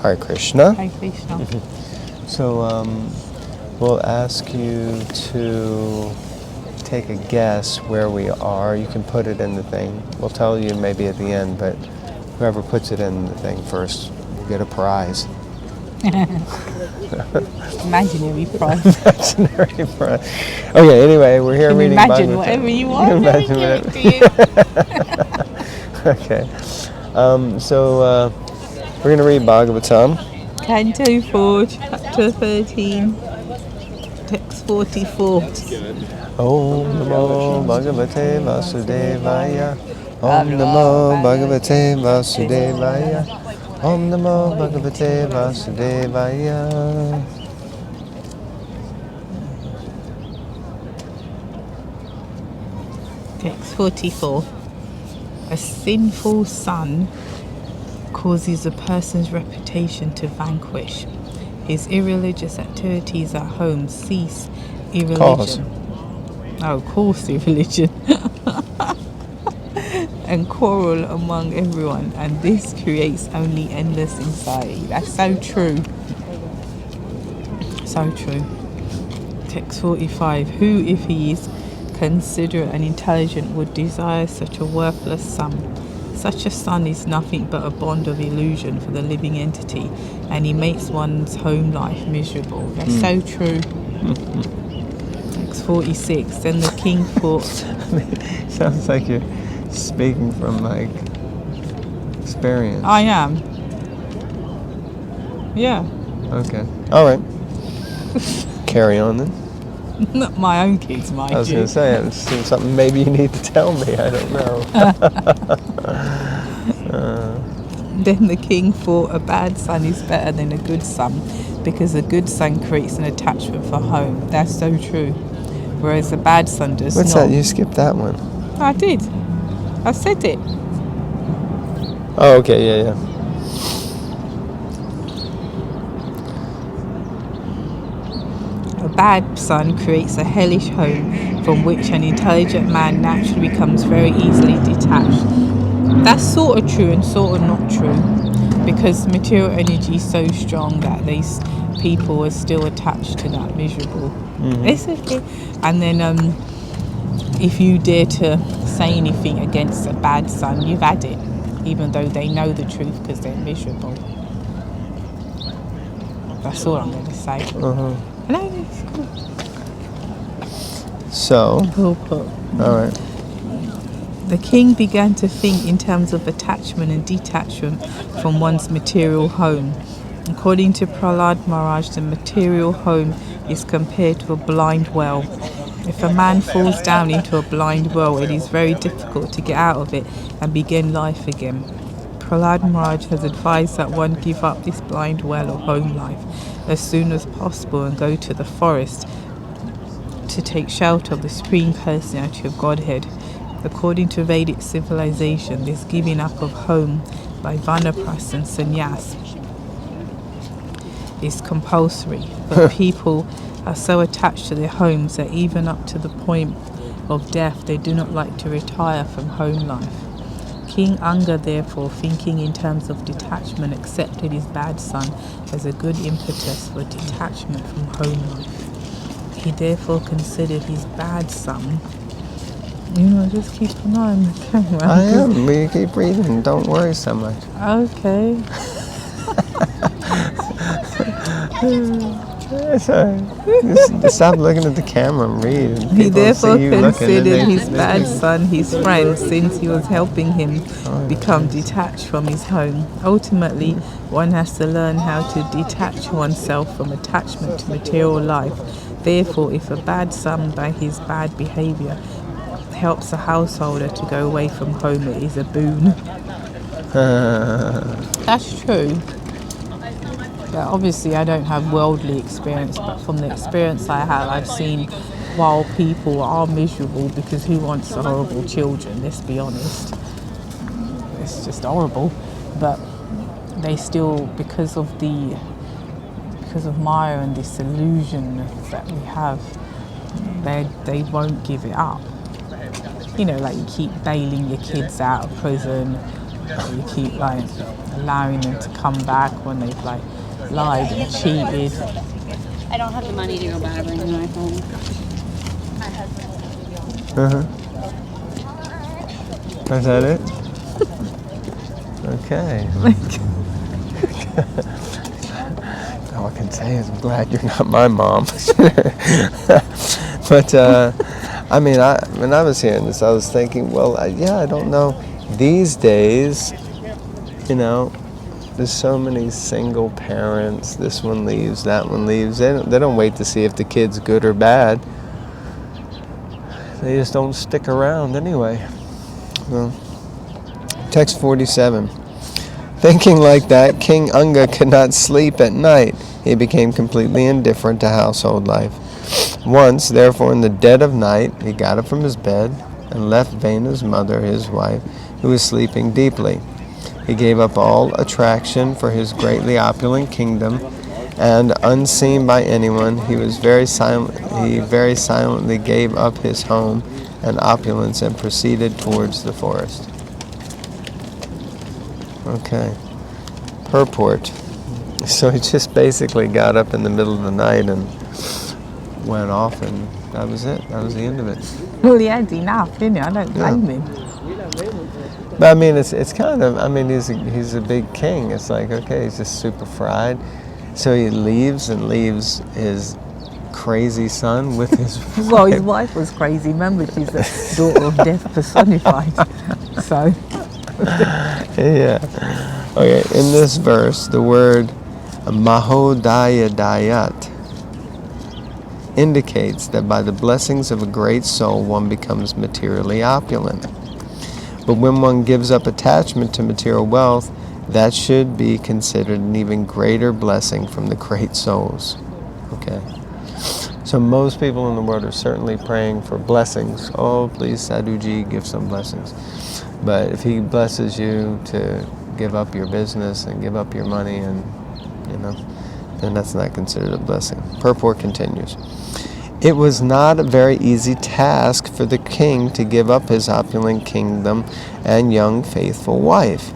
Hare Krishna. Hare Krishna. So we'll ask you to take a guess where we are. You can put it in the thing. We'll tell you maybe at the end, but whoever puts it in the thing first will get a prize. Imaginary prize. Imaginary prize. Okay, anyway, we're here reading Imagine Bhagavatam. whatever you want. Imagine Give whatever. it to you. Okay. So we're going to read Bhagavatam. Canto 4, Chapter 13, Text 44. Om Namo Bhagavate Vasudevaya. Om Namo Bhagavate Vasudevaya. Om Namo Bhagavate Vasudevaya. Text 44. A sinful son causes a person's reputation to vanquish. His irreligious activities at home cease irreligion. Cause irreligion. And quarrel among everyone, and this creates only endless anxiety. That's so true. So true. Text 45. Who, if he is considerate and intelligent, would desire such a worthless son? Such a son is nothing but a bond of illusion for the living entity, and he makes one's home life miserable. That's so true. Text 46. Then the king thought... Sounds like you're speaking from like experience. I am. Yeah. Okay. All right. Carry on then. Not my own kids, mind you. I was going to say, it's something maybe you need to tell me. I don't know. Then the king thought a bad son is better than a good son, because a good son creates an attachment for home. That's so true. Whereas a bad son does What's not. that? You skipped that one. I did. I said it. Oh, okay. Yeah. A bad son creates a hellish home from which an intelligent man naturally becomes very easily detached. That's sort of true and sort of not true, because material energy is so strong that these people are still attached to that miserable. It's okay. And then if you dare to say anything against a bad son, you've had it, even though they know the truth because they're miserable. That's all I'm going to say. No, it's cool. So, all right. The king began to think in terms of attachment and detachment from one's material home. According to Prahlad Maharaj, the material home is compared to a blind well. If a man falls down into a blind well, it is very difficult to get out of it and begin life again. Prahlad Maharaj has advised that one give up this blind well of home life as soon as possible and go to the forest to take shelter of the Supreme Personality of Godhead. According to Vedic civilization, this giving up of home by Vanaprastha and sannyas is compulsory, but people are so attached to their homes that even up to the point of death, they do not like to retire from home life. King Anga, therefore, thinking in terms of detachment, accepted his bad son as a good impetus for detachment from home life. He therefore considered his bad son. Just keep an eye on the camera. I am. We keep reading. Don't worry so much. Okay. Sorry. Just stop looking at the camera and read. He therefore considered his bad son his friend, since he was helping him become detached from his home. Ultimately, one has to learn how to detach oneself from attachment to material life. Therefore, if a bad son by his bad behavior helps a householder to go away from home, it is a boon. That's true. But obviously I don't have worldly experience, but from the experience I have, I've seen while people are miserable, because who wants horrible children, let's be honest. It's just horrible. But they still, because of Maya and this illusion that we have, they won't give it up. Like you keep bailing your kids out of prison, So you keep like allowing them to come back when they've like lied and cheated. I don't have the money to go buy a brand new iPhone. Is that it? Okay. All I can say is I'm glad you're not my mom. But I mean, when I was hearing this, I was thinking, well, I don't know. These days, you know, there's so many single parents. This one leaves, that one leaves. They don't wait to see if the kid's good or bad. They just don't stick around anyway. Well, text 47. Thinking like that, King Unga could not sleep at night. He became completely indifferent to household life. Once, therefore, in the dead of night, he got up from his bed and left Vena's mother, his wife, who was sleeping deeply. He gave up all attraction for his greatly opulent kingdom, and unseen by anyone, he very silently gave up his home and opulence and proceeded towards the forest. Okay. Purport. So he just basically got up in the middle of the night and went off, and that was it. That was the end of it. Well, he had enough, didn't he? I don't blame him. But I mean, it's kind of, I mean, he's a big king. It's like, okay, he's just super fried. So he leaves his crazy son with his wife. Well, his wife was crazy. Remember, she's the daughter of death personified. So. Yeah. Okay, in this verse, the word Mahodayadayat indicates that by the blessings of a great soul, one becomes materially opulent. But when one gives up attachment to material wealth, that should be considered an even greater blessing from the great souls. Okay. So most people in the world are certainly praying for blessings. Oh, please, Sadhuji, give some blessings. But if he blesses you to give up your business and give up your money, and then that's not considered a blessing. Purport continues. It was not a very easy task for the king to give up his opulent kingdom and young faithful wife,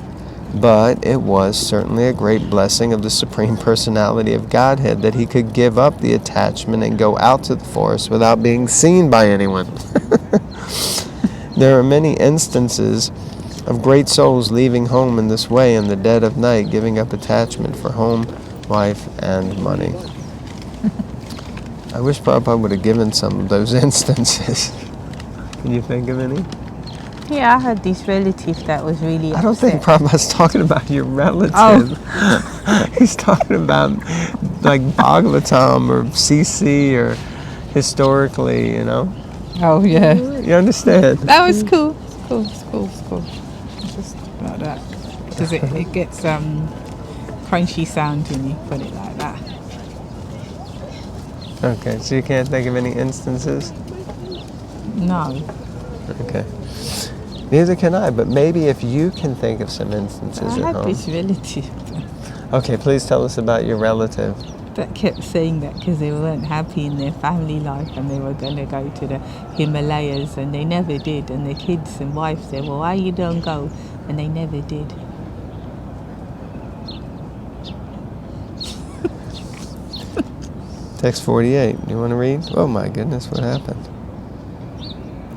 but it was certainly a great blessing of the Supreme Personality of Godhead that he could give up the attachment and go out to the forest without being seen by anyone. There are many instances of great souls leaving home in this way in the dead of night, giving up attachment for home, wife, and money. I wish Prabhupada would have given some of those instances. Can you think of any? Yeah, I had this relative that was really upset. I don't think Prabhupada's talking about your relative. Oh. He's talking about like Bhagavatam or CC or historically, Oh, yeah. You understand? That was cool. It's cool. Just like that. Because it gets crunchy sound when you put it like that. Okay, so you can't think of any instances? No. Okay. Neither can I, but maybe if you can think of some instances I at had home. this relative Okay, please tell us about your relative. that kept saying that because they weren't happy in their family life and they were going to go to the Himalayas, and they never did. And the kids and wife said, well, why you don't go? And they never did. Text 48. You want to read? Oh my goodness, what happened?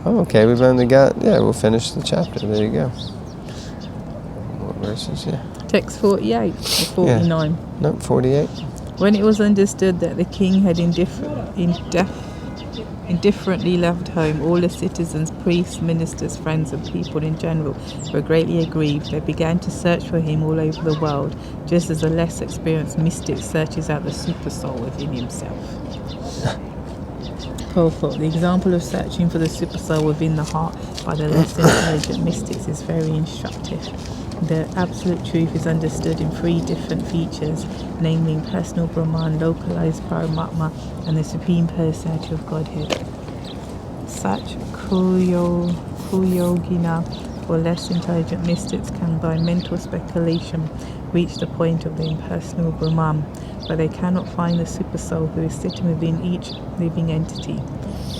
Oh, okay, we've only got, we'll finish the chapter. There you go. What verses, Text 48 or 49. Yeah. Nope, 48. When it was understood that the king had indifferently left home, all the citizens, priests, ministers, friends, and people in general were greatly aggrieved. They began to search for him all over the world, just as a less experienced mystic searches out the super soul within himself. The example of searching for the super soul within the heart by the less intelligent mystics is very instructive. The absolute truth is understood in three different features, namely personal Brahman, localized Paramatma, and the Supreme Personality of Godhead. Such Kuyogina or less intelligent mystics can by mental speculation reach the point of the impersonal Brahman, but they cannot find the super soul who is sitting within each living entity.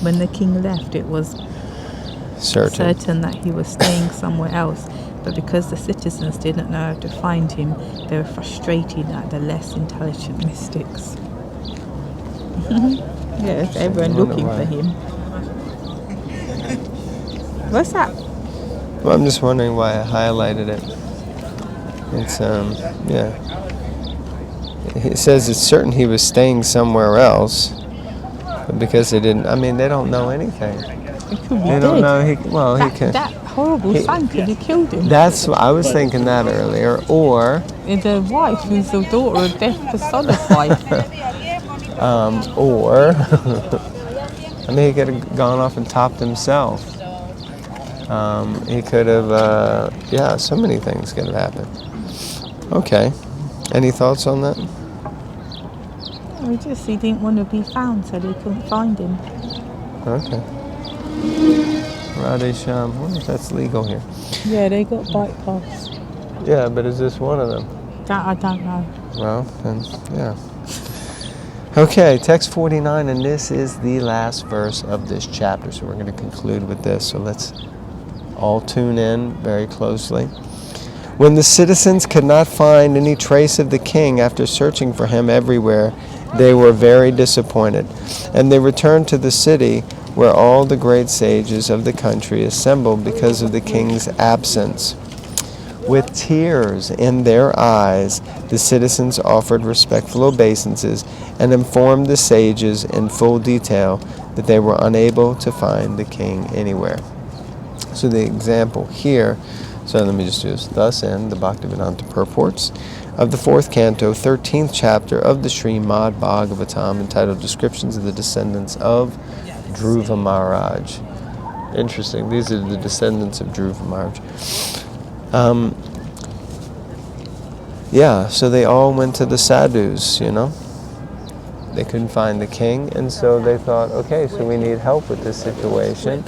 When the king left, it was certain that he was staying somewhere else. But because the citizens didn't know how to find him, they were frustrated at the less intelligent mystics. Yes, everyone looking for him. What's that? Well, I'm just wondering why I highlighted it. It's, yeah. It says it's certain he was staying somewhere else, but because they didn't, they don't know anything. He could be They don't dead. know, he can. That horrible son could have killed him. That's, I was thinking that earlier, or... And the wife, who's the daughter of death personified. Or, he could have gone off and topped himself. He could have, so many things could have happened. Okay. Any thoughts on that? He didn't want to be found, so they couldn't find him. Okay. Radhe Shyam. I wonder if that's legal here. Yeah, they got bypassed. Yeah, but is this one of them? That I don't know. Well, then, yeah. Okay, text 49, and this is the last verse of this chapter, so we're going to conclude with this. So let's all tune in very closely. When the citizens could not find any trace of the king after searching for him everywhere, they were very disappointed, and they returned to the city where all the great sages of the country assembled because of the king's absence. With tears in their eyes, the citizens offered respectful obeisances and informed the sages in full detail that they were unable to find the king anywhere. So the example here, so let me just do this. Thus end the Bhaktivedanta Purports of the 4th canto, 13th chapter of the Srimad Bhagavatam, entitled Descriptions of the Descendants of Dhruva Maharaj. Interesting. These are the descendants of Dhruva Maharaj. So they all went to the sadhus, They couldn't find the king, and so they thought, okay, so we need help with this situation,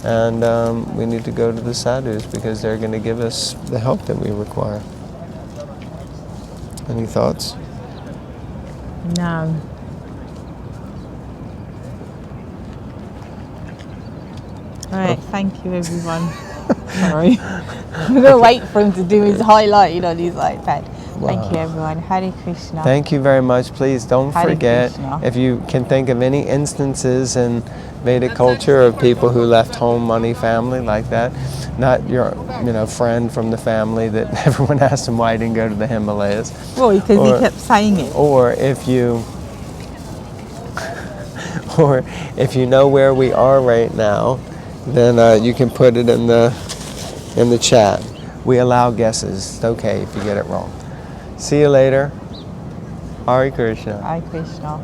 and we need to go to the sadhus because they're going to give us the help that we require. Any thoughts? No. Alright, thank you everyone. Sorry. I'm going to wait for him to do his highlighting on his iPad. Wow. Thank you everyone. Hare Krishna. Thank you very much. Please don't Hare forget, Krishna. if you can think of any instances in Vedic culture of people who left home, money, family like that, not your friend from the family that everyone asked him why he didn't go to the Himalayas. Well, because he kept saying it. Or if you know where we are right now, then you can put it in the chat. We allow guesses. It's okay if you get it wrong. See you later. Hare Krishna. Hare Krishna.